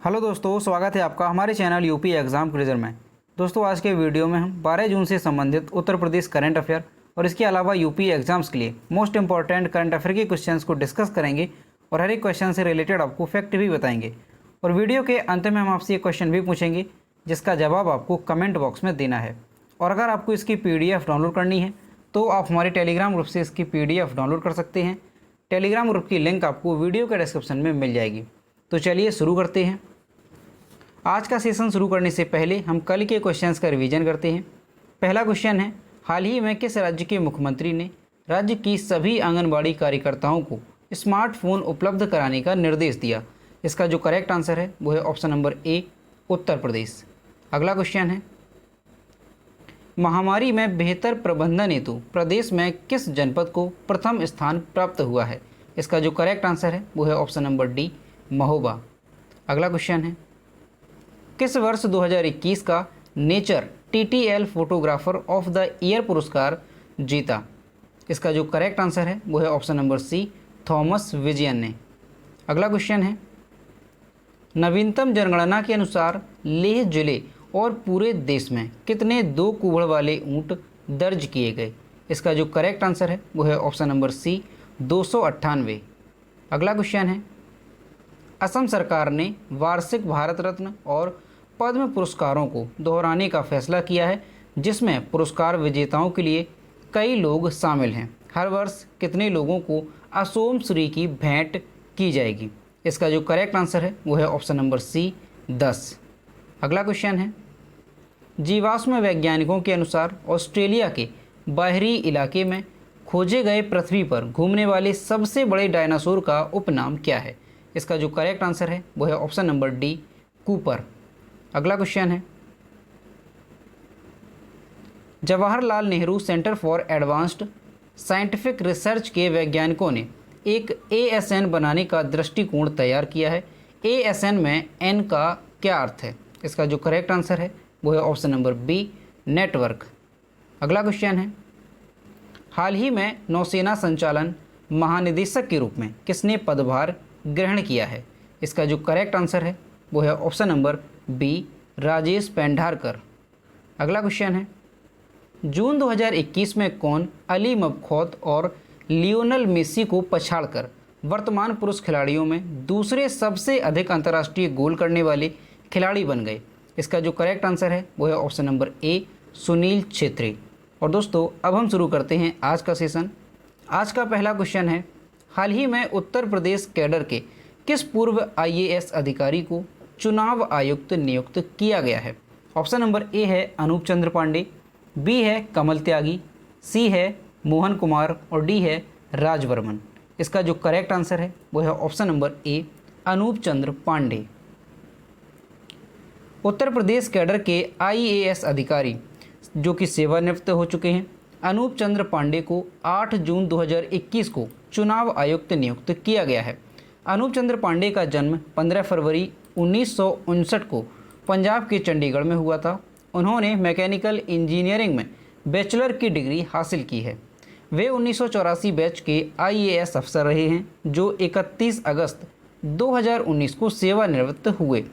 Hello दोस्तों, स्वागत है आपका हमारे चैनल यूपी एग्ज़ाम क्विज़र में। दोस्तों, आज के वीडियो में हम 12 जून से संबंधित उत्तर प्रदेश करंट अफेयर और इसके अलावा यूपी एग्जाम्स के लिए मोस्ट इंपॉर्टेंट करंट अफेयर के क्वेश्चंस को डिस्कस करेंगे और हर एक क्वेश्चन से रिलेटेड आपको फैक्ट भी बताएंगे। और वीडियो के अंत में हम आपसे एक क्वेश्चन भी पूछेंगे जिसका जवाब आपको कमेंट बॉक्स में देना है। और अगर आपको इसकी PDF डाउनलोड करनी है तो आप हमारे टेलीग्राम ग्रुप से इसकी PDF डाउनलोड कर सकते हैं। टेलीग्राम ग्रुप की लिंक आपको वीडियो के डिस्क्रिप्शन में मिल जाएगी। तो चलिए शुरू करते हैं। आज का सेशन शुरू करने से पहले हम कल के क्वेश्चंस का रिवीजन करते हैं। पहला क्वेश्चन है, हाल ही में किस राज्य के मुख्यमंत्री ने राज्य की सभी आंगनबाड़ी कार्यकर्ताओं को स्मार्टफोन उपलब्ध कराने का निर्देश दिया? इसका जो करेक्ट आंसर है वो है ऑप्शन नंबर ए, उत्तर प्रदेश। अगला क्वेश्चन है, महामारी में बेहतर प्रबंधन हेतु प्रदेश में किस जनपद को प्रथम स्थान प्राप्त हुआ है? इसका जो करेक्ट आंसर है वो है ऑप्शन नंबर डी, महोबा। अगला क्वेश्चन है, किस वर्ष 2021 का nature TTL photographer of the year पुरस्कार जीता? इसका जो करेक्ट आंसर है वो है option number C, Thomas Vijayan ने। अगला क्वेश्चन है, नवीनतम जनगणना के अनुसार लेह जिले और पूरे देश में कितने 2 कूबड़ वाले ऊंट दर्ज किए गए? इसका जो करेक्ट आंसर है वो है ऑप्शन नंबर सी, 298। अगला क्वेश्चन है, असम सरकार ने वार्षिक भारत रत्न और पद्म पुरस्कारों को दोहराने का फैसला किया है, जिसमें पुरस्कार विजेताओं के लिए कई लोग शामिल हैं। हर वर्ष कितने लोगों को असोम श्री की भेंट की जाएगी? इसका जो करेक्ट आंसर है वो है ऑप्शन नंबर सी, 10। अगला क्वेश्चन है, जीवाश्म वैज्ञानिकों के अनुसार ऑस्ट्रेलिया के बाहरी इलाके में खोजे गए पृथ्वी पर घूमने वाले सबसे बड़े डायनासोर का उपनाम क्या है? इसका जो करेक्ट आंसर है वो है ऑप्शन नंबर डी, कूपर। अगला क्वेश्चन है, Jawaharlal Nehru centre for advanced scientific research के वैज्ञानिकों ने एक ASN बनाने का दृष्टिकोण तैयार किया है। ASN में N का क्या अर्थ है? इसका जो करेक्ट आंसर है वो है ऑप्शन नंबर बी, नेटवर्क। अगला क्वेश्चन है, हाल ही में नौसेना संचालन महानिदेशक के रूप में किसने पदभार ग्रहण किया है? इसका जो करेक्ट आंसर है वो है option number B, Rajesh Pendharkar. अगला क्वेश्चन है, जून 2021 में कौन अली मबखौत और लियोनल मेसी को पछाड़कर वर्तमान पुरुष खिलाड़ियों में दूसरे सबसे अधिक अंतर्राष्ट्रीय गोल करने वाले खिलाड़ी बन गए? इसका जो करेक्ट आंसर है वो है ऑप्शन नंबर ए, सुनील छेत्री। और दोस्तों, अब हम शुरू करते हैं आज का सेशन। आज का पहला क्वेश्चन है, हाल ही में उत्तर प्रदेश कैडर के किस पूर्व IAS अधिकारी को चुनाव आयुक्त नियुक्त किया गया है? ऑप्शन नंबर ए है अनूप चंद्र पांडे, बी है कमल त्यागी, सी है मोहन कुमार और डी है राजवर्मन। इसका जो करेक्ट आंसर है वो है option number A, Anup Chandra Pandey. Uttar Pradesh cadre के IAS अधिकारी जो कि सेवानिवृत्त हो चुके हैं, अनूप चंद्र पांडे को 8 जून 2021 को चुनाव आयुक्त नियुक्त किया गया है। अनूप चंद्र पांडे का जन्म 15 फरवरी 1959 को पंजाब के चंडीगढ़ में हुआ था। उन्होंने मैकेनिकल इंजीनियरिंग में बैचलर की डिग्री हासिल की है। वे 1984 बैच के IAS अफसर रहे हैं जो 31 अगस्त 2019 को सेवानिवृत्त हुए।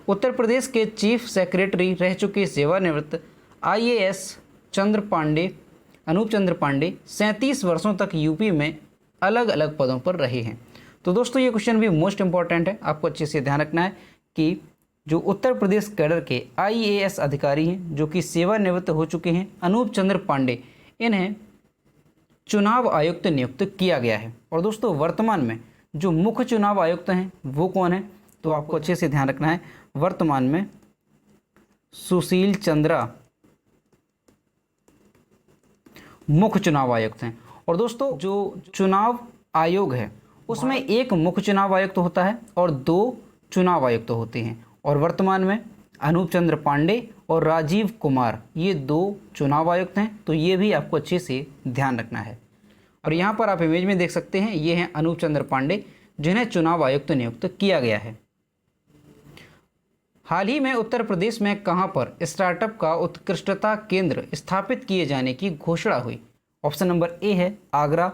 उत्तर प्रदेश के चीफ सेक्रेटरी रह चुके सेवानिवृत्त IAS अनूप चंद्र पांडे 37 वर्षों तक यूपी में अलग अलग पदों पर रहे हैं। तो दोस्तों, ये क्वेश्चन भी मोस्ट इंपॉर्टेंट है, आपको अच्छे से ध्यान रखना है कि जो उत्तर प्रदेश कैडर के IAS अधिकारी हैं जो कि सेवानिवृत्त हो चुके हैं, अनूप चंद्र पांडे, इन्हें चुनाव आयुक्त नियुक्त किया गया है। और दोस्तों, वर्तमान में जो मुख्य चुनाव आयुक्त हैं वो कौन है? तो आपको अच्छे से ध्यान रखना है, वर्तमान में सुशील चंद्रा मुख्य चुनाव आयुक्त हैं। और दोस्तों, जो चुनाव आयोग है उसमें एक मुख्य चुनाव आयुक्त होता है और 2 चुनाव आयुक्त होते हैं। और वर्तमान में अनूप चंद्र पांडे और राजीव कुमार, ये 2 चुनाव आयुक्त हैं। तो ये भी आपको अच्छे से ध्यान रखना है। और यहाँ पर आप इमेज में देख सकते हैं, ये हैं अनूप चंद्र पांडे जिन्हें चुनाव आयुक्त नियुक्त किया गया है। हाल ही में उत्तर प्रदेश में कहां पर स्टार्टअप का उत्कृष्टता केंद्र स्थापित किए जाने की घोषणा हुई? ऑप्शन नंबर ए है आगरा,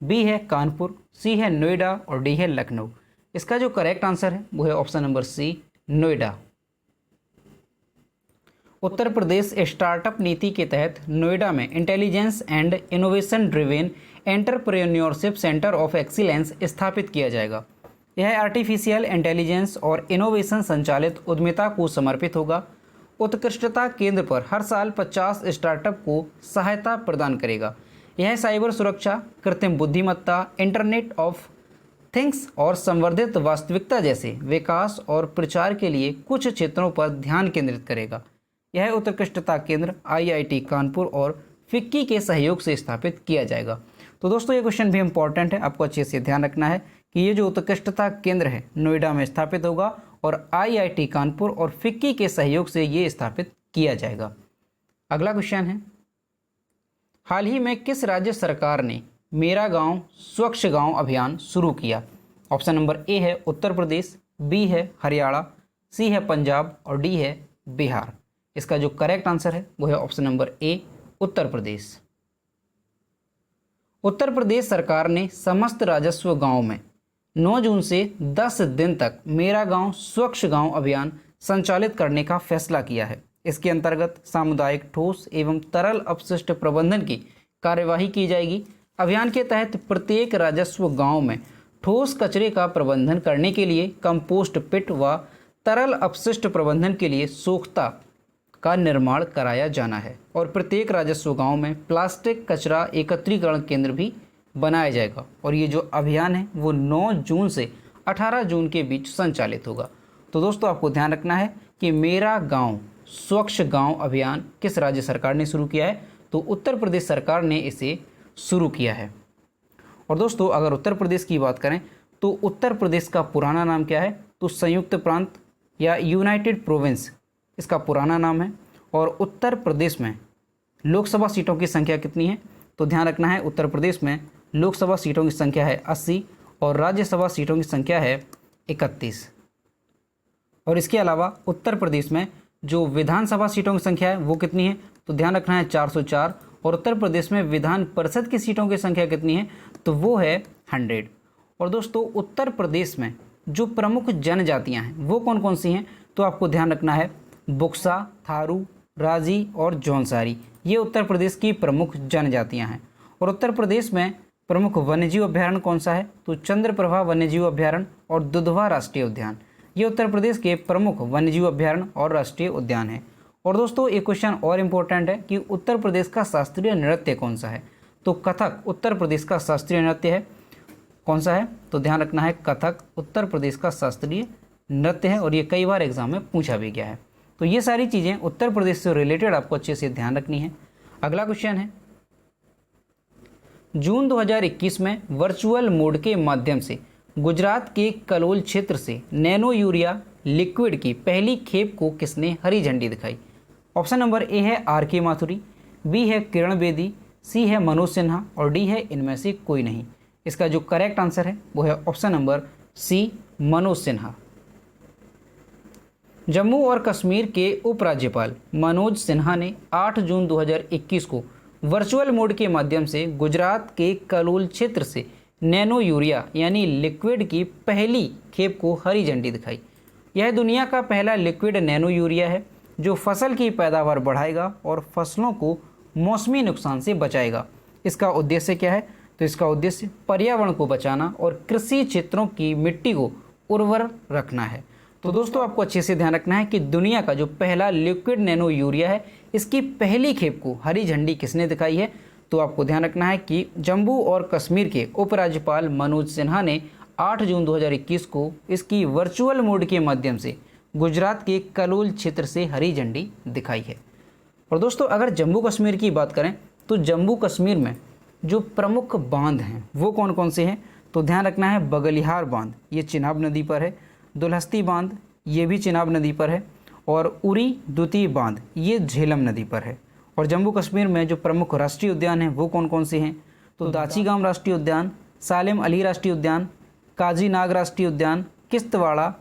बी है कानपुर, सी है नोएडा और डी है लखनऊ। इसका जो करेक्ट आंसर है वो है ऑप्शन नंबर सी, नोएडा। उत्तर प्रदेश स्टार्टअप नीति के तहत नोएडा में intelligence and innovation driven entrepreneurship centre of excellence स्थापित किया जाएगा। यह आर्टिफिशियल इंटेलिजेंस और इनोवेशन संचालित उद्यमिता को समर्पित होगा। उत्कृष्टता केंद्र पर हर साल 50 स्टार्टअप को सहायता प्रदान करेगा। यह साइबर सुरक्षा, कृत्रिम बुद्धिमत्ता, इंटरनेट ऑफ थिंग्स और संवर्धित वास्तविकता जैसे विकास और प्रचार के लिए कुछ क्षेत्रों पर ध्यान केंद्रित करेगा। यह उत्कृष्टता केंद्र आईआईटी कानपुर और फिक्की के सहयोग से स्थापित किया जाएगा। तो दोस्तों ये क्वेश्चन भी इंपॉर्टेंट है, आपको अच्छे से ध्यान रखना है कि ये जो उत्कृष्टता केंद्र है नोएडा में स्थापित होगा और आईआईटी कानपुर और फिक्की के सहयोग से ये स्थापित किया जाएगा। अगला क्वेश्चन है, हाल ही में किस राज्य सरकार ने मेरा गांव स्वच्छ गांव अभियान शुरू किया? ऑप्शन नंबर ए है उत्तर प्रदेश, बी है हरियाणा, सी है पंजाब और डी है बिहार। इसका जो करेक्ट आंसर है वो है ऑप्शन नंबर ए उत्तर प्रदेश। उत्तर प्रदेश सरकार ने समस्त राजस्व गांव में 9 जून से 10 दिन तक मेरा गांव स्वच्छ गांव अभियान संचालित करने का फैसला किया है। इसके अंतर्गत सामुदायिक ठोस एवं तरल अपशिष्ट प्रबंधन की कार्यवाही की जाएगी। अभियान के तहत प्रत्येक राजस्व गांव में ठोस कचरे का प्रबंधन करने के लिए कंपोस्ट पिट व तरल अपशिष्ट प्रबंधन के लिए सोख्ता का निर्माण कराया जाना है और प्रत्येक राजस्व गांव में प्लास्टिक कचरा एकत्रीकरण केंद्र भी बनाया जाएगा। और ये जो अभियान है वो 9 जून से 18 जून के बीच संचालित होगा। तो दोस्तों आपको ध्यान रखना है कि मेरा गांव स्वच्छ गांव अभियान किस राज्य सरकार ने शुरू किया है? तो उत्तर प्रदेश सरकार ने इसे शुरू किया है। और दोस्तों अगर उत्तर प्रदेश की बात करें तो उत्तर प्रदेश का पुराना नाम क्या है? तो संयुक्त प्रांत या यूनाइटेड प्रोविंस इसका पुराना नाम है। और उत्तर प्रदेश में लोकसभा सीटों की संख्या कितनी है? तो ध्यान रखना है उत्तर प्रदेश में लोकसभा सीटों की संख्या है 80 और राज्यसभा सीटों की संख्या है 31। और इसके अलावा उत्तर प्रदेश में जो विधानसभा सीटों की संख्या है वो कितनी है? तो ध्यान रखना है 404। और उत्तर प्रदेश में विधान परिषद की सीटों की संख्या कितनी है? तो वो है 100। और दोस्तों उत्तर प्रदेश में जो प्रमुख जनजातियां हैं वो कौन कौन सी हैं? तो आपको ध्यान रखना है बुक्सा, थारू, राजी और जौनसारी, ये उत्तर प्रदेश की प्रमुख जनजातियां हैं। और उत्तर प्रदेश में प्रमुख वन्यजीव अभ्यारण्य कौन सा है? तो चंद्रप्रभा वन्यजीव अभ्यारण्य और दुधवा राष्ट्रीय उद्यान, ये उत्तर प्रदेश के प्रमुख वन्यजीव अभ्यारण्य और राष्ट्रीय उद्यान है। और दोस्तों एक क्वेश्चन और इम्पोर्टेंट है कि उत्तर प्रदेश का शास्त्रीय नृत्य कौन सा है? तो कथक उत्तर प्रदेश का शास्त्रीय नृत्य है। कौन सा है? तो ध्यान रखना है कथक उत्तर प्रदेश का शास्त्रीय नृत्य है और ये कई बार एग्जाम में पूछा भी गया है। तो ये सारी चीज़ें उत्तर प्रदेश से रिलेटेड आपको अच्छे से ध्यान रखनी है। अगला क्वेश्चन है, जून 2021 में वर्चुअल मोड के माध्यम से गुजरात के कलोल क्षेत्र से नैनो यूरिया लिक्विड की पहली खेप को किसने हरी झंडी दिखाई? ऑप्शन नंबर ए है आर के माथुरी, बी है किरण बेदी, सी है मनोज सिन्हा और डी है इनमें से कोई नहीं। इसका जो करेक्ट आंसर है वो है option number C Manoj Sinha. Jammu और कश्मीर के उपराज्यपाल मनोज सिन्हा ने 8 जून 2021 को वर्चुअल मोड के माध्यम से गुजरात के कलोल क्षेत्र से नैनो यूरिया यानी लिक्विड की पहली खेप को हरी झंडी दिखाई। यह दुनिया का पहला लिक्विड नैनो यूरिया है जो फसल की पैदावार बढ़ाएगा और फसलों को मौसमी नुकसान से बचाएगा। इसका उद्देश्य क्या है? तो इसका उद्देश्य पर्यावरण को बचाना और कृषि क्षेत्रों की मिट्टी को उर्वर रखना है। तो दोस्तों आपको अच्छे से ध्यान रखना है कि दुनिया का जो पहला लिक्विड नैनो यूरिया है इसकी पहली खेप को हरी झंडी किसने दिखाई है? तो आपको ध्यान रखना है कि जम्मू और कश्मीर के उपराज्यपाल मनोज सिन्हा ने 8 जून 2021 को इसकी वर्चुअल मोड के माध्यम से गुजरात के कलोल क्षेत्र से हरी झंडी दिखाई है। और दोस्तों अगर जम्मू कश्मीर की बात करें तो जम्मू कश्मीर में जो प्रमुख बांध हैं वो कौन कौन से हैं? तो ध्यान रखना है बगलिहार बांध, ये चिनाब नदी पर है, दुल्हस्ती बांध ये भी चिनाब नदी पर है और उरी द्वितीय बांध ये झेलम नदी पर है। और जम्मू कश्मीर में जो प्रमुख राष्ट्रीय उद्यान हैं वो कौन कौन से हैं? तो दाचीगाम राष्ट्रीय उद्यान, सालेम अली राष्ट्रीय उद्यान, काजी नाग राष्ट्रीय उद्यान, किश्तवाड़ा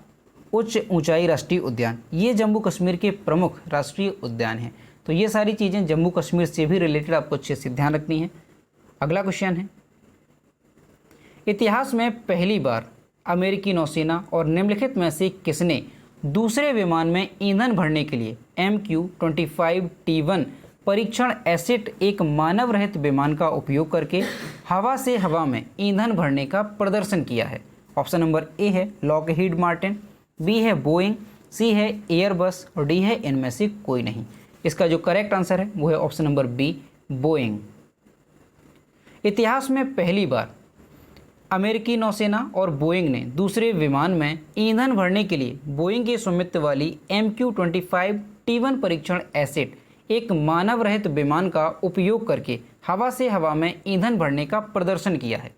उच्च ऊंचाई राष्ट्रीय उद्यान, ये जम्मू कश्मीर के प्रमुख राष्ट्रीय उद्यान हैं। तो ये सारी चीज़ें जम्मू कश्मीर से भी रिलेटेड आपको अच्छे से ध्यान रखनी है। अगला क्वेश्चन है, इतिहास में पहली बार अमेरिकी नौसेना और निम्नलिखित में से किसने दूसरे विमान में ईंधन भरने के लिए MQ-25T1 परीक्षण एसेट एक मानव रहित विमान का उपयोग करके हवा से हवा में ईंधन भरने का प्रदर्शन किया है? ऑप्शन नंबर ए है लॉकहीड मार्टिन, बी है बोइंग, सी है एयरबस और डी है इनमें से कोई नहीं। इसका जो करेक्ट आंसर है वो है ऑप्शन नंबर बी बोइंग। इतिहास में पहली बार अमेरिकी नौसेना और बोइंग ने दूसरे विमान में ईंधन भरने के लिए बोइंग के स्वामित्व वाली MQ-25T1 परीक्षण एसेट एक मानव रहित विमान का उपयोग करके हवा से हवा में ईंधन भरने का प्रदर्शन किया है।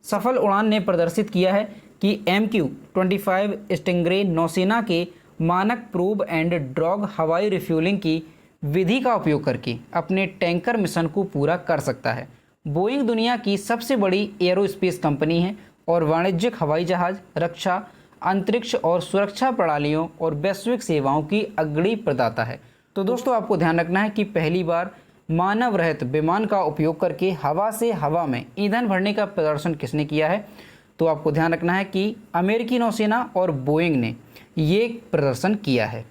सफल उड़ान ने प्रदर्शित किया है कि MQ-25 स्टिंगरे नौसेना के मानक प्रोब एंड ड्रॉग हवाई रिफ्यूलिंग की विधि का उपयोग करके अपने टैंकर मिशन को पूरा कर सकता है। बोइंग दुनिया की सबसे बड़ी एरोस्पेस कंपनी है और वाणिज्यिक हवाई जहाज, रक्षा, अंतरिक्ष और सुरक्षा प्रणालियों और वैश्विक सेवाओं की अग्रणी प्रदाता है। तो दोस्तों आपको ध्यान रखना है कि पहली बार मानव रहित विमान का उपयोग करके हवा से हवा में ईंधन भरने का प्रदर्शन किसने किया है? तो आपको ध्यान रखना है कि अमेरिकी नौसेना और बोइंग ने ये प्रदर्शन किया है।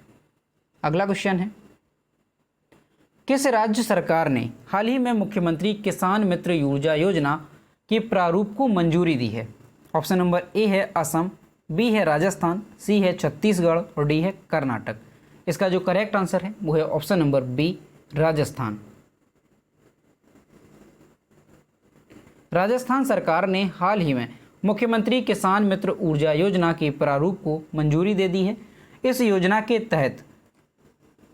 अगला क्वेश्चन है, किस राज्य सरकार ने हाल ही में मुख्यमंत्री किसान मित्र ऊर्जा योजना के प्रारूप को मंजूरी दी है? ऑप्शन नंबर ए है असम, बी है राजस्थान, सी है छत्तीसगढ़ और डी है कर्नाटक। इसका जो करेक्ट आंसर है वो है option number B Rajasthan. Rajasthan सरकार ने हाल ही में मुख्यमंत्री किसान मित्र ऊर्जा योजना के प्रारूप को मंजूरी दे दी है। इस योजना के तहत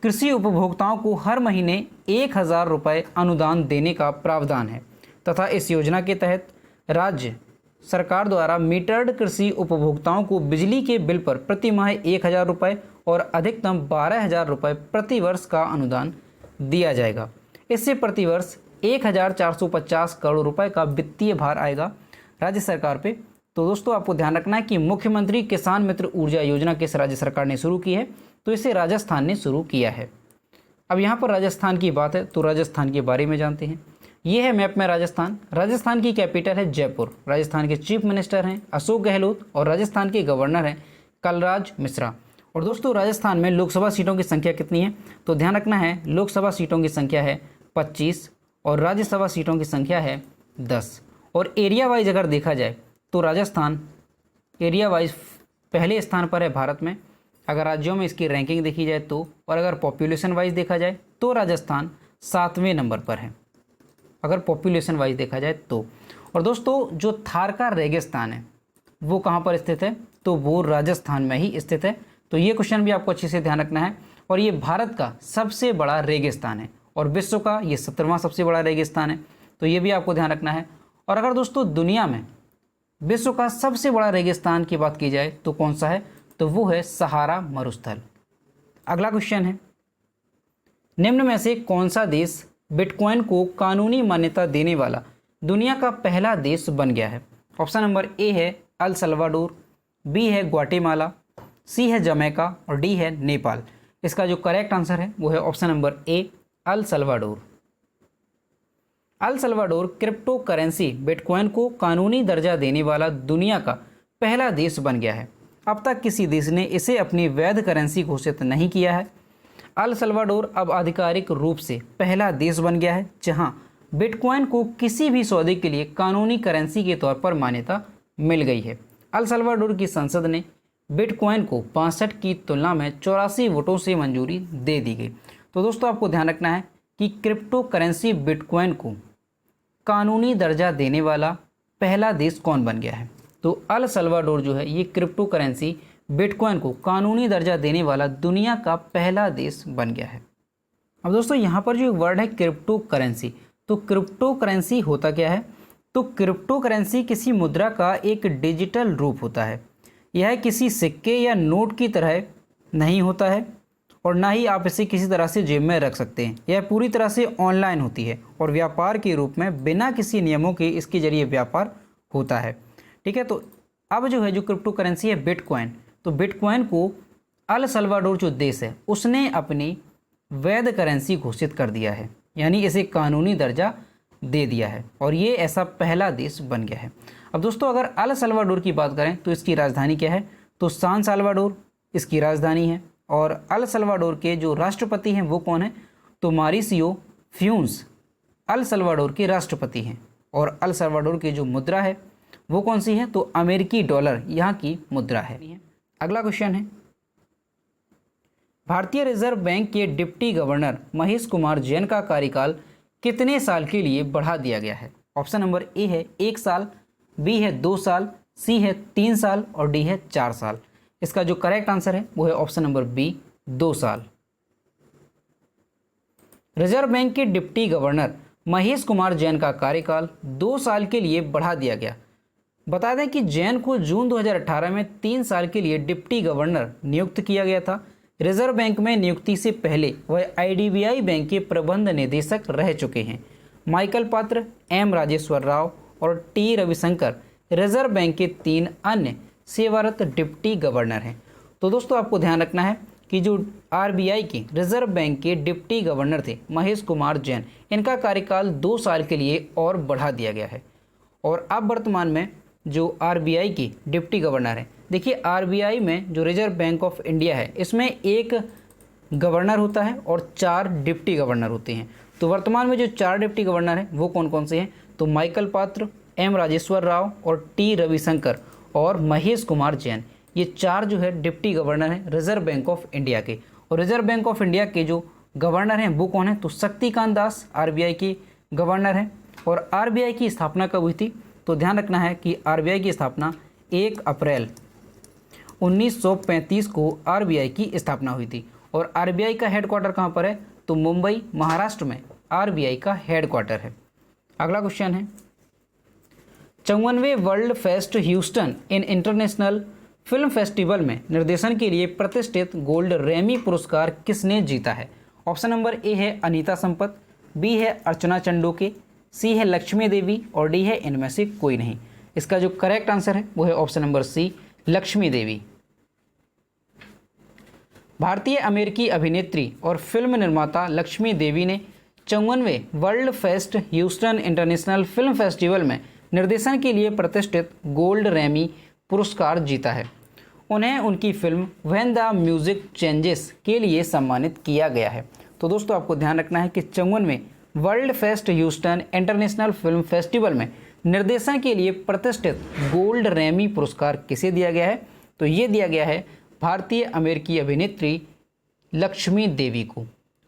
कृषि उपभोक्ताओं को हर महीने 1000 रुपये अनुदान देने का प्रावधान है तथा इस योजना के तहत राज्य सरकार द्वारा मीटर्ड कृषि उपभोक्ताओं को बिजली के बिल पर प्रति माह 1000 रुपये और अधिकतम 12,000 रुपये प्रति वर्ष का अनुदान दिया जाएगा। इससे प्रति वर्ष 1450 करोड़ रुपए का वित्तीय भार आएगा राज्य सरकार पे। तो दोस्तों आपको ध्यान रखना है कि मुख्यमंत्री किसान मित्र ऊर्जा योजना किस राज्य सरकार ने शुरू की है? तो इसे राजस्थान ने शुरू किया है। अब यहाँ पर राजस्थान की बात है तो राजस्थान के बारे में जानते हैं। ये है मैप में राजस्थान। राजस्थान की कैपिटल है जयपुर। राजस्थान के चीफ मिनिस्टर हैं अशोक गहलोत और राजस्थान के गवर्नर हैं कलराज मिश्रा। और दोस्तों राजस्थान में लोकसभा सीटों की संख्या कितनी है? तो ध्यान रखना है लोकसभा सीटों की संख्या है 25 और राज्यसभा सीटों की संख्या है 10। और एरिया वाइज अगर देखा जाए तो राजस्थान एरिया वाइज पहले स्थान पर है भारत में अगर राज्यों में इसकी रैंकिंग देखी जाए तो, और अगर पॉपुलेशन वाइज देखा जाए तो राजस्थान 7वें नंबर पर है अगर पॉपुलेशन वाइज देखा जाए तो। और दोस्तों जो थार का रेगिस्तान है वो कहाँ पर स्थित है? तो वो राजस्थान में ही स्थित है। तो ये क्वेश्चन भी आपको अच्छे से ध्यान रखना है। और ये भारत का सबसे बड़ा रेगिस्तान है और विश्व का ये 17वां सबसे बड़ा रेगिस्तान है। तो ये भी आपको ध्यान रखना है। और अगर दोस्तों दुनिया में विश्व का सबसे बड़ा रेगिस्तान की बात की जाए तो कौन सा है? तो वो है सहारा मरुस्थल। अगला क्वेश्चन है, निम्न में से कौन सा देश बिटकॉइन को कानूनी मान्यता देने वाला दुनिया का पहला देश बन गया है? ऑप्शन नंबर ए है अल सल्वाडोर, बी है ग्वाटेमाला, सी है जमैका और डी है नेपाल। इसका जो करेक्ट आंसर है वो है ऑप्शन नंबर ए El Salvador. El Salvador crypto currency bitcoin को कानूनी दर्जा देने वाला दुनिया का पहला देश बन गया है। अब तक किसी देश ने इसे अपनी वैध करेंसी घोषित नहीं किया है। अल सल्वाडोर अब आधिकारिक रूप से पहला देश बन गया है जहां बिटकॉइन को किसी भी सौदे के लिए कानूनी करेंसी के तौर पर मान्यता मिल गई है। अल सल्वाडोर की संसद ने बिटकॉइन को 65 की तुलना में 84 वोटों से मंजूरी दे दी गई। तो दोस्तों आपको ध्यान रखना है कि क्रिप्टो करेंसी बिटकॉइन को कानूनी दर्जा देने वाला पहला देश कौन बन गया है? तो अल सल्वाडोर जो है ये क्रिप्टो करेंसी बिटकॉइन को कानूनी दर्जा देने वाला दुनिया का पहला देश बन गया है। अब दोस्तों यहाँ पर जो एक वर्ड है क्रिप्टो करेंसी, तो क्रिप्टो करेंसी होता क्या है? तो क्रिप्टो करेंसी किसी मुद्रा का एक डिजिटल रूप होता है। यह किसी सिक्के या नोट की तरह नहीं होता है और ना ही आप इसे किसी तरह से जेब में रख सकते हैं। यह पूरी तरह से ऑनलाइन होती है और व्यापार के रूप में बिना किसी नियमों के इसके जरिए व्यापार होता है। ठीक है, तो अब जो है जो क्रिप्टो करेंसी है बिटकॉइन, तो बिटकॉइन को अल सल्वाडोर जो देश है उसने अपनी वैध करेंसी घोषित कर दिया है, यानी इसे कानूनी दर्जा दे दिया है और ये ऐसा पहला देश बन गया है। अब दोस्तों अगर अल सल्वाडोर की बात करें तो इसकी राजधानी क्या है? तो सान साल्वाडोर। इसकी राजधानी है। और अल सल्वाडोर के जो राष्ट्रपति हैं वो कौन है? तो मारिसियो फ्यून्स अल सल्वाडोर के राष्ट्रपति हैं। और अल सल्वाडोर की जो मुद्रा है वो कौन सी है? तो अमेरिकी डॉलर यहाँ की मुद्रा है। अगला क्वेश्चन है, भारतीय रिजर्व बैंक के डिप्टी गवर्नर महेश कुमार जैन का कार्यकाल कितने साल के लिए बढ़ा दिया गया है? ऑप्शन नंबर ए है 1 साल, बी है 2 साल, सी है 3 साल और डी है 4 साल। इसका जो करेक्ट आंसर है वो है ऑप्शन नंबर बी 2 साल। रिजर्व बैंक के डिप्टी गवर्नर महेश कुमार जैन का कार्यकाल 2 साल के लिए बढ़ा दिया गया। बता दें कि जैन को जून 2018 में 3 साल के लिए डिप्टी गवर्नर नियुक्त किया गया था। रिजर्व बैंक में नियुक्ति से पहले वह आईडीबीआई बैंक के प्रबंध निदेशक रह चुके हैं। माइकल पात्र, एम राजेश्वर राव और टी रविशंकर रिजर्व बैंक के 3 अन्य सेवारत डिप्टी गवर्नर हैं। तो दोस्तों आपको ध्यान रखना है कि जो आरबीआई के रिजर्व बैंक के डिप्टी गवर्नर थे महेश कुमार जैन, इनका कार्यकाल 2 साल के लिए और बढ़ा दिया गया है। और अब वर्तमान में जो आरबीआई की डिप्टी गवर्नर है, देखिए आरबीआई में जो रिजर्व बैंक ऑफ इंडिया है इसमें एक गवर्नर होता है और 4 डिप्टी गवर्नर होते हैं। तो वर्तमान में जो 4 डिप्टी गवर्नर हैं वो कौन कौन से हैं? तो माइकल पात्र, एम राजेश्वर राव और टी रविशंकर और महेश कुमार जैन, ये 4 जो है डिप्टी गवर्नर हैं रिजर्व बैंक ऑफ इंडिया के। और रिजर्व बैंक ऑफ इंडिया के जो गवर्नर हैं वो कौन है? तो शक्तिकांत दास आरबीआई के गवर्नर हैं। और आरबीआई की स्थापना कब हुई थी? तो ध्यान रखना है कि आरबीआई की स्थापना 1 अप्रैल 1935 को आरबीआई की स्थापना हुई थी। और आरबीआई का हेडक्वार्टर कहाँ पर है? तो मुंबई महाराष्ट्र में आरबीआई का हेडक्वार्टर है। अगला क्वेश्चन है, 54वें world fest Houston in international film festival में निर्देशन के लिए प्रतिष्ठित गोल्ड रेमी पुरस्कार किसने जीता है? ऑप्शन नंबर ए है अनीता संपत, बी है अर्चना चंडोके, सी है लक्ष्मी देवी और डी है इनमें से कोई नहीं। इसका जो करेक्ट आंसर है वो है option number C Lakshmi Devi. भारतीय अमेरिकी अभिनेत्री और फिल्म निर्माता लक्ष्मी देवी ने 54वें world fest Houston international film festival में निर्देशन के लिए प्रतिष्ठित गोल्ड रेमी पुरस्कार जीता है। उन्हें उनकी film when the music changes के लिए सम्मानित किया गया है। तो दोस्तों आपको ध्यान रखना है कि 54वें world fest Houston international film festival में निर्देशन के लिए प्रतिष्ठित गोल्ड रेमी पुरस्कार किसे दिया गया है? तो ये दिया गया है भारतीय अमेरिकी अभिनेत्री लक्ष्मी देवी को।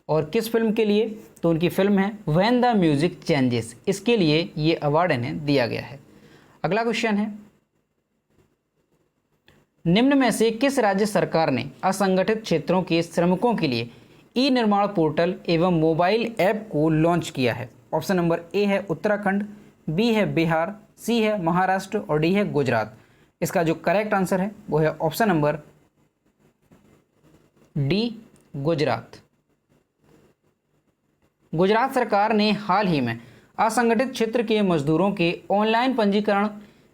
और किस फिल्म के लिए? तो उनकी फिल्म है व्हेन द म्यूजिक चेंजेस, इसके लिए ये अवार्ड इन्हें दिया गया है। अगला क्वेश्चन है, निम्न में से किस राज्य सरकार ने असंगठित क्षेत्रों के श्रमिकों के लिए ई निर्माण पोर्टल एवं मोबाइल ऐप को लॉन्च किया है? ऑप्शन नंबर ए है उत्तराखंड, बी है बिहार, सी है महाराष्ट्र और डी है गुजरात। इसका जो करेक्ट आंसर है वो है option number D Gujarat. Gujarat सरकार ने हाल ही में असंगठित क्षेत्र के मजदूरों के ऑनलाइन पंजीकरण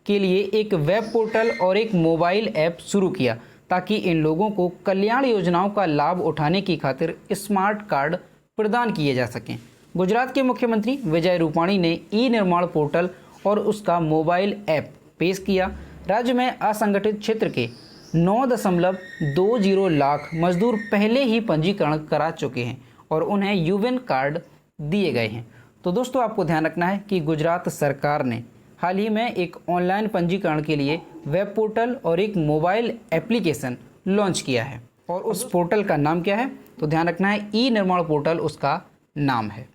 के लिए एक वेब पोर्टल और एक मोबाइल ऐप शुरू किया ताकि इन लोगों को कल्याण योजनाओं का लाभ उठाने की खातिर स्मार्ट कार्ड प्रदान किए जा सकें। गुजरात के मुख्यमंत्री विजय रूपाणी ने ई निर्माण पोर्टल और उसका मोबाइल ऐप पेश किया। राज्य में असंगठित क्षेत्र के 9.20 लाख मजदूर पहले ही पंजीकरण करा चुके हैं और उन्हें यूवेन कार्ड दिए गए हैं। तो दोस्तों आपको ध्यान रखना है कि गुजरात सरकार ने हाल ही में एक ऑनलाइन पंजीकरण के लिए वेब पोर्टल और एक मोबाइल एप्लीकेशन लॉन्च किया है और उस पोर्टल का नाम क्या है? तो ध्यान रखना है ई निर्माण पोर्टल उसका नाम है।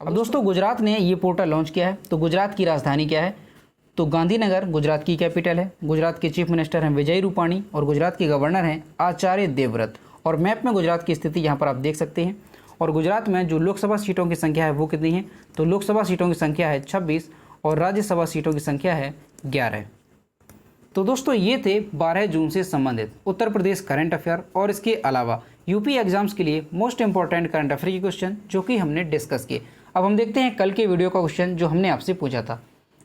अब दोस्तों गुजरात ने ये पोर्टल लॉन्च किया है, तो गुजरात की राजधानी क्या है? तो गांधीनगर गुजरात की कैपिटल है। गुजरात के चीफ मिनिस्टर हैं विजय रूपाणी और गुजरात के गवर्नर हैं आचार्य देवव्रत। और मैप में गुजरात की स्थिति यहाँ पर आप देख सकते हैं। और गुजरात में जो लोकसभा सीटों की संख्या है वो कितनी है? तो लोकसभा सीटों की संख्या है 26 और राज्यसभा सीटों की संख्या है 11। तो दोस्तों ये थे 12 जून से संबंधित उत्तर प्रदेश करंट अफेयर और इसके अलावा यूपी एग्जाम्स के लिए मोस्ट इंपॉर्टेंट करंट अफेयर के क्वेश्चन जो कि हमने डिस्कस किए। अब हम देखते हैं कल के वीडियो का क्वेश्चन जो हमने आपसे पूछा था।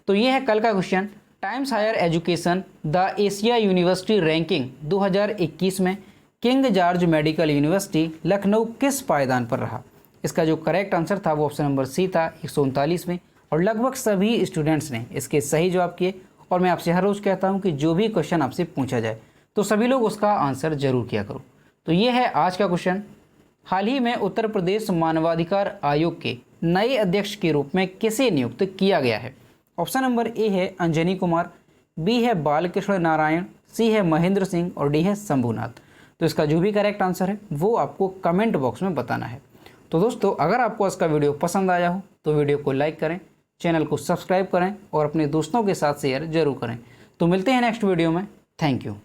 तो ये है कल का question, Times Higher Education the Asia University ranking 2021 में King George Medical University Lucknow किस पायदान पर रहा? इसका जो करेक्ट आंसर था वो ऑप्शन नंबर सी था 139 में। और लगभग सभी स्टूडेंट्स ने इसके सही जवाब किए। और मैं आपसे हर रोज़ कहता हूं कि जो भी क्वेश्चन आपसे पूछा जाए तो सभी लोग उसका आंसर जरूर किया करो। तो ये है आज का क्वेश्चन। हाल ही में उत्तर प्रदेश मानवाधिकार आयोग के नए अध्यक्ष के रूप में किसे नियुक्त किया गया है? ऑप्शन नंबर ए है अंजनी कुमार, बी है बालकृष्ण नारायण, सी है महेंद्र सिंह और डी है शंभुनाथ। तो इसका जो भी करेक्ट आंसर है वो आपको कमेंट बॉक्स में बताना है। तो दोस्तों, अगर आपको आज का वीडियो पसंद आया हो तो वीडियो को लाइक करें, चैनल को सब्सक्राइब करें और अपने दोस्तों के साथ शेयर जरूर करें। तो मिलते हैं नेक्स्ट वीडियो में। Thank you.